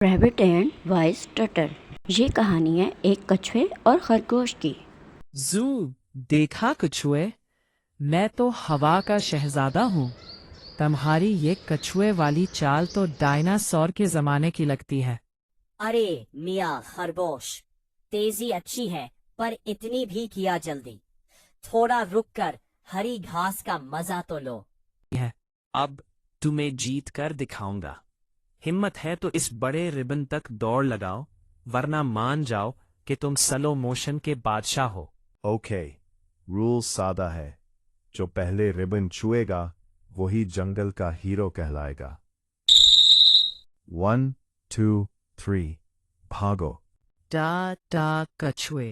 Rabbit and vice turtle. ये कहानी है एक कछुए और खरगोश की। जू, देखा कछुए, मैं तो हवा का शहजादा हूँ। तुम्हारी ये कछुए वाली चाल तो डायनासोर के जमाने की लगती है। अरे मियाँ खरगोश, तेजी अच्छी है पर इतनी भी किया जल्दी। थोड़ा रुक कर हरी घास का मजा तो लो। अब तुम्हें जीत कर दिखाऊंगा। हिम्मत है तो इस बड़े रिबन तक दौड़ लगाओ, वरना मान जाओ कि तुम स्लो मोशन के बादशाह हो। ओके, रूल सादा है। जो पहले रिबन छुएगा वही जंगल का हीरो कहलाएगा। 1 2 3 भागो। टा कछुए,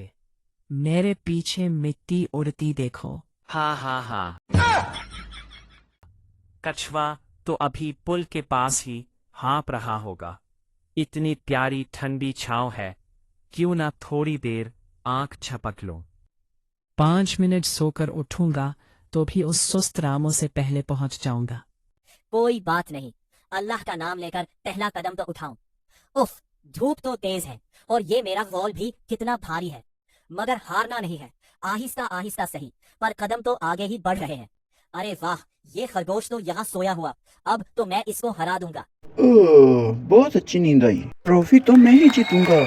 मेरे पीछे मिट्टी उड़ती देखो। हा हा हा। कछुआ तो अभी पुल के पास ही हाँप रहा होगा। इतनी प्यारी ठंडी छांव है, क्यों ना थोड़ी देर आंख झपक लो। 5 मिनट सोकर उठूंगा तो भी उस सुस्त रामों से पहले पहुंच जाऊंगा। कोई बात नहीं, अल्लाह का नाम लेकर पहला कदम तो उठाऊं। उफ, धूप तो तेज है और ये मेरा वॉल भी कितना भारी है। मगर हारना नहीं है, आहिस्ता आहिस्ता सही, पर कदम तो आगे ही बढ़ रहे हैं। अरे वाह, ये खरगोश तो यहाँ सोया हुआ, अब तो मैं इसको हरा दूंगा। ओह, बहुत अच्छी नींद आई। ट्रॉफी तो मैं ही जीतूंगा।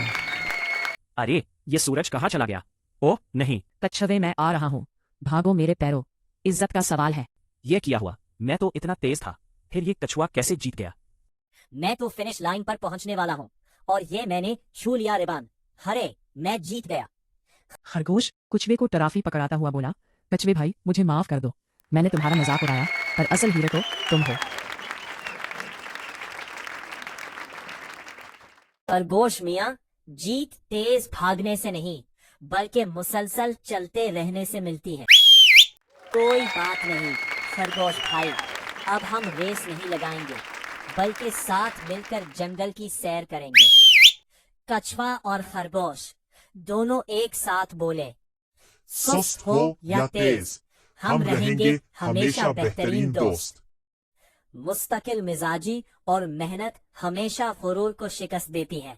अरे ये सूरज कहाँ चला गया? ओह नहीं, कछुए, मैं आ रहा हूँ। भागो मेरे पैरों, इज्जत का सवाल है। ये किया हुआ। मैं तो इतना तेज था, फिर ये कछुआ कैसे जीत गया? मैं तो फिनिश लाइन पर पहुंचने वाला हूँ और ये मैंने छू लिया रिबान। हरे, मैं जीत गया। खरगोश कछुए को टराफी पकड़ाता हुआ बोला, कछुए भाई, मुझे माफ कर दो। मैंने तुम्हारा मजाक उड़ाया, पर असल हीरो तो तुम हो। खरगोश मियाँ, जीत तेज भागने से नहीं बल्कि मुसलसल चलते रहने से मिलती है। कोई बात नहीं खरगोश भाई, अब हम रेस नहीं लगाएंगे बल्कि साथ मिलकर जंगल की सैर करेंगे। कछुआ और खरगोश दोनों एक साथ बोले, सुस्त हो या तेज, हम रहेंगे हमेशा बेहतरीन दोस्त। मुस्तकिल मिजाजी और मेहनत हमेशा गुरूर को शिकस्त देती है।